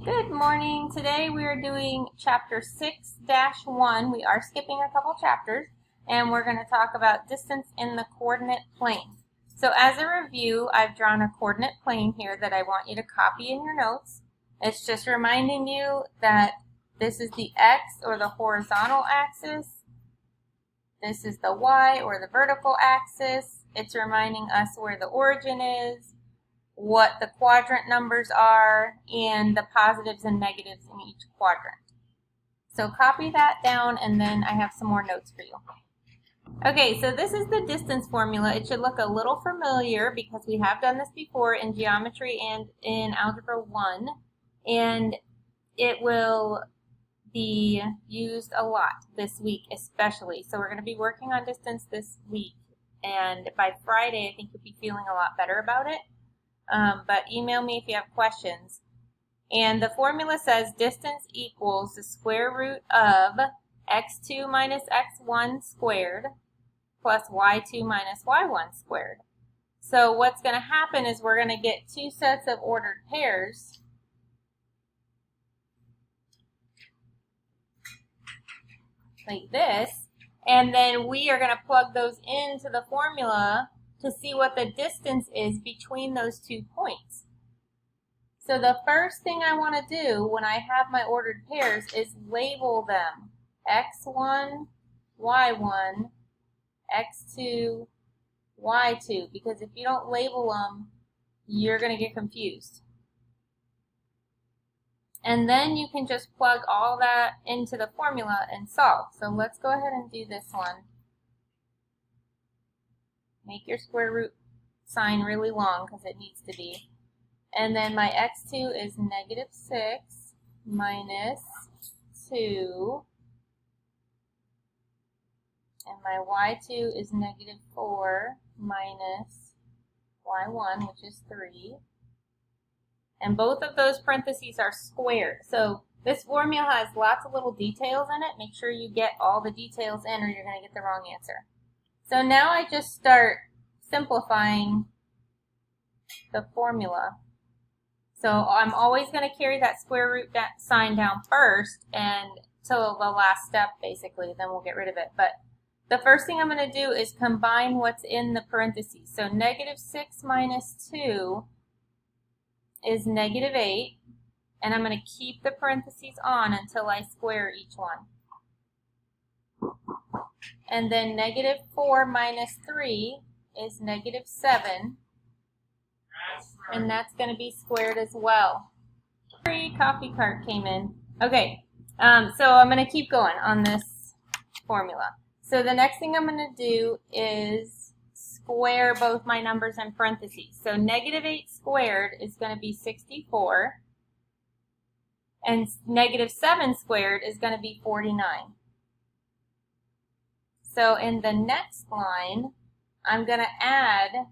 Good morning. Today we are doing chapter 6-1. We are skipping a couple chapters and we're going to talk about distance in the coordinate plane. So as a review, I've drawn a coordinate plane here that I want you to copy in your notes. It's just reminding you that this is the X or the horizontal axis. This is the Y or the vertical axis. It's reminding us where the origin is, what the quadrant numbers are, and the positives and negatives in each quadrant. So copy that down, and then I have some more notes for you. Okay, so this is the distance formula. It should look a little familiar because we have done this before in geometry and in Algebra 1, and it will be used a lot this week especially. So we're going to be working on distance this week, and by Friday I think you'll be feeling a lot better about it. But email me if you have questions. And the formula says distance equals the square root of x2 minus x1 squared plus y2 minus y1 squared. So what's going to happen is we're going to get two sets of ordered pairs. Like this. And then we are going to plug those into the formula to see what the distance is between those 2 points. So the first thing I want to do when I have my ordered pairs is label them x1, y1, x2, y2, because if you don't label them, you're going to get confused. And then you can just plug all that into the formula and solve. So let's go ahead and do this one. Make your square root sign really long because it needs to be. And then my x2 is negative 6 minus 2. And my y2 is negative 4 minus y1, which is 3. And both of those parentheses are squared. So this formula has lots of little details in it. Make sure you get all the details in or you're going to get the wrong answer. So now I just start simplifying the formula. So I'm always going to carry that square root sign down first and till the last step basically, then we'll get rid of it. But the first thing I'm going to do is combine what's in the parentheses. So negative 6 minus 2 is negative 8, and I'm going to keep the parentheses on until I square each one. And then negative 4 minus 3 is negative 7. And that's going to be squared as well. Free coffee cart came in. Okay, so I'm going to keep going on this formula. So the next thing I'm going to do is square both my numbers in parentheses. So negative 8 squared is going to be 64. And negative 7 squared is going to be 49. So in the next line, I'm going to add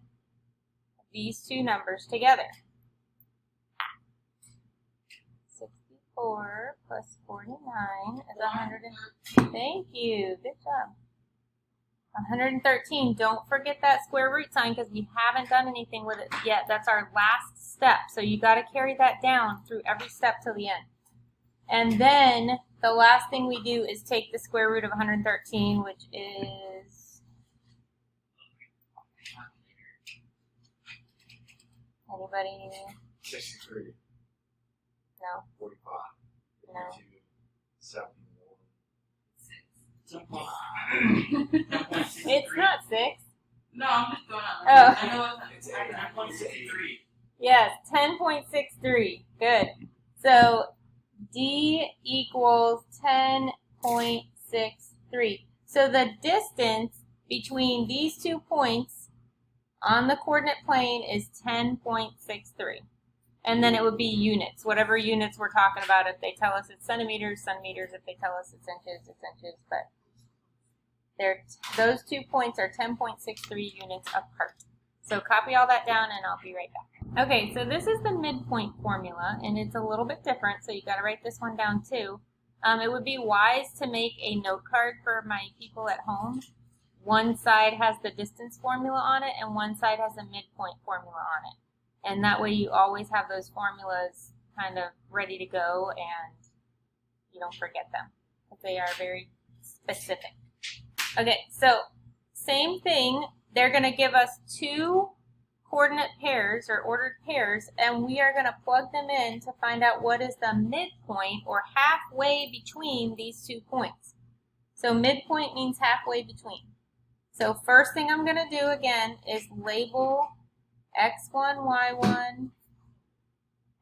these two numbers together. 64 plus 49 is 100. Thank you. Good job. 113. Don't forget that square root sign because we haven't done anything with it yet. That's our last step. So you got to carry that down through every step till the end. And then the last thing we do is take the square root of 113, which is anybody? 63. No. 45. No. 71. It's not 6. No, I'm just going out. Oh. I know it's 10.63. Yes, 10.63. Good. So D equals 10.63. So the distance between these 2 points on the coordinate plane is 10.63. And then it would be units, whatever units we're talking about. If they tell us it's centimeters, centimeters. If they tell us it's inches, it's inches. But those 2 points are 10.63 units apart. So copy all that down and I'll be right back. Okay, so this is the midpoint formula, and it's a little bit different, so you got to write this one down too. It would be wise to make a note card for my people at home. One side has the distance formula on it, and one side has a midpoint formula on it. And that way you always have those formulas kind of ready to go and you don't forget them. But they are very specific. Okay, so same thing. They're going to give us two coordinate pairs or ordered pairs, and we are going to plug them in to find out what is the midpoint or halfway between these 2 points. So midpoint means halfway between. So first thing I'm going to do again is label x1, y1,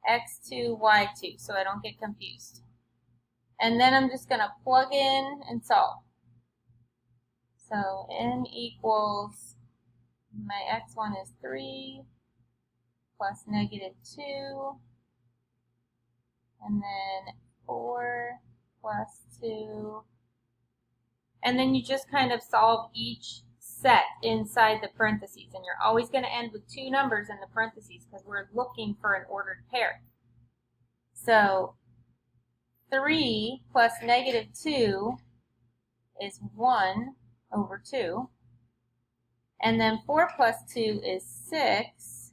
x2, y2 so I don't get confused. And then I'm just going to plug in and solve. So n equals, my x1 is 3 plus negative 2, and then 4 plus 2. And then you just kind of solve each set inside the parentheses. And you're always going to end with 2 numbers in the parentheses because we're looking for an ordered pair. So 3 plus negative 2 is 1 over 2. And then 4 plus 2 is 6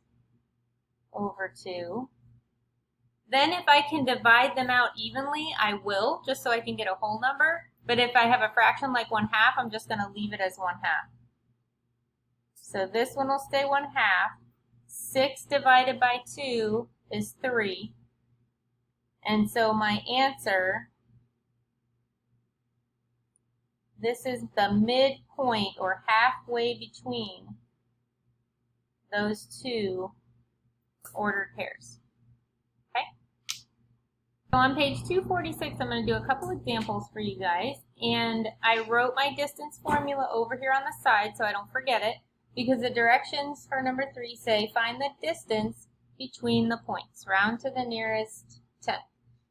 over 2. Then if I can divide them out evenly, I will, just so I can get a whole number. But if I have a fraction like 1/2, I'm just going to leave it as 1/2. So this one will stay 1/2. 6 divided by 2 is 3. And so my answer, this is the midpoint or halfway between those 2 ordered pairs. So on page 246, I'm going to do a couple examples for you guys, and I wrote my distance formula over here on the side so I don't forget it, because the directions for number 3 say find the distance between the points, round to the nearest 10th.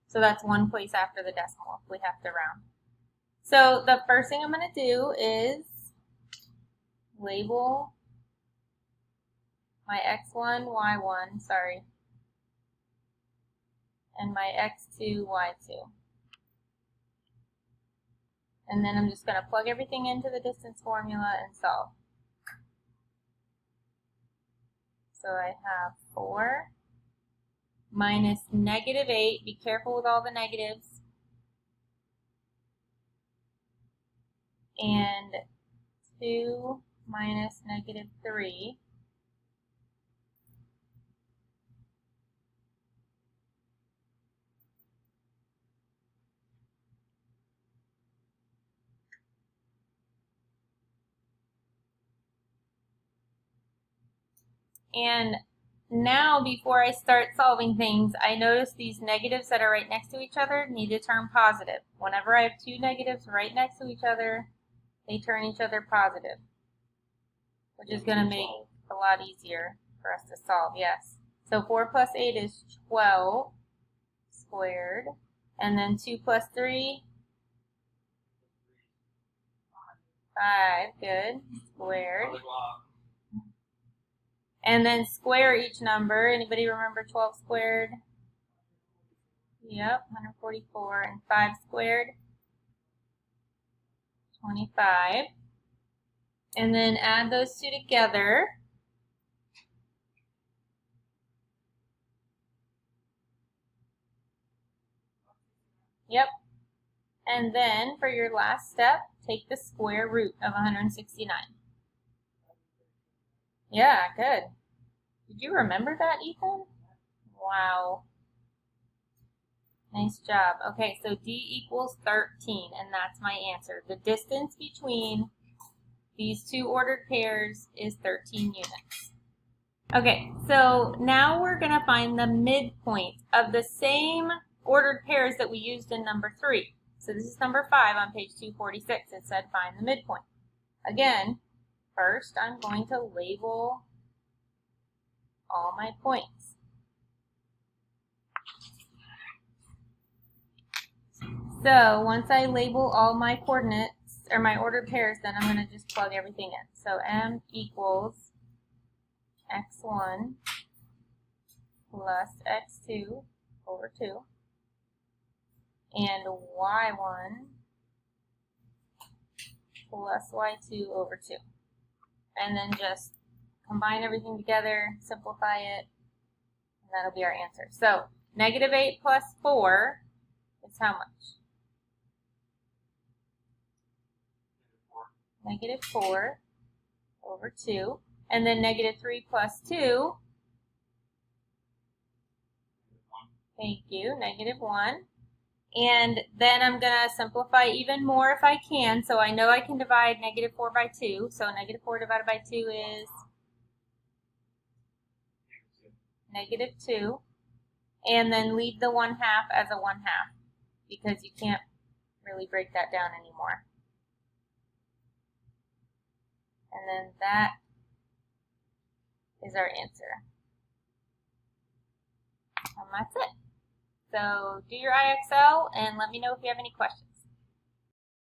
So that's one place after the decimal if we have to round. So the first thing I'm going to do is label my x1, y1, and my x2, y2. And then I'm just going to plug everything into the distance formula and solve. So I have 4 minus negative 8. Be careful with all the negatives. And 2 minus negative 3. And now, before I start solving things, I notice these negatives that are right next to each other need to turn positive. Whenever I have 2 negatives right next to each other, they turn each other positive, which is going to make it a lot easier for us to solve, yes. So 4 plus 8 is 12 squared, and then 2 plus 3, 5, good, squared. And then square each number. Anybody remember 12 squared? Yep, 144. And 5 squared? 25. And then add those 2 together. Yep. And then for your last step, take the square root of 169. Yeah, good. Did you remember that, Ethan? Wow. Nice job. Okay, so D equals 13, and that's my answer. The distance between these 2 ordered pairs is 13 units. Okay, so now we're going to find the midpoint of the same ordered pairs that we used in number 3. So this is number 5 on page 246. It said find the midpoint. Again, first I'm going to label all my points. So once I label all my coordinates, or my ordered pairs, then I'm going to just plug everything in. So M equals x1 plus x2 over 2, and y1 plus y2 over 2. And then just combine everything together, simplify it, and that'll be our answer. So Negative 8 plus 4 is how much? Negative 4 over 2. And then negative 3 plus 2, thank you, negative 1. And then I'm going to simplify even more if I can. So I know I can divide negative 4 by 2. So negative 4 divided by 2 is negative 2. And then leave the 1/2 as a 1/2 because you can't really break that down anymore. And then that is our answer. And that's it. So do your IXL and let me know if you have any questions.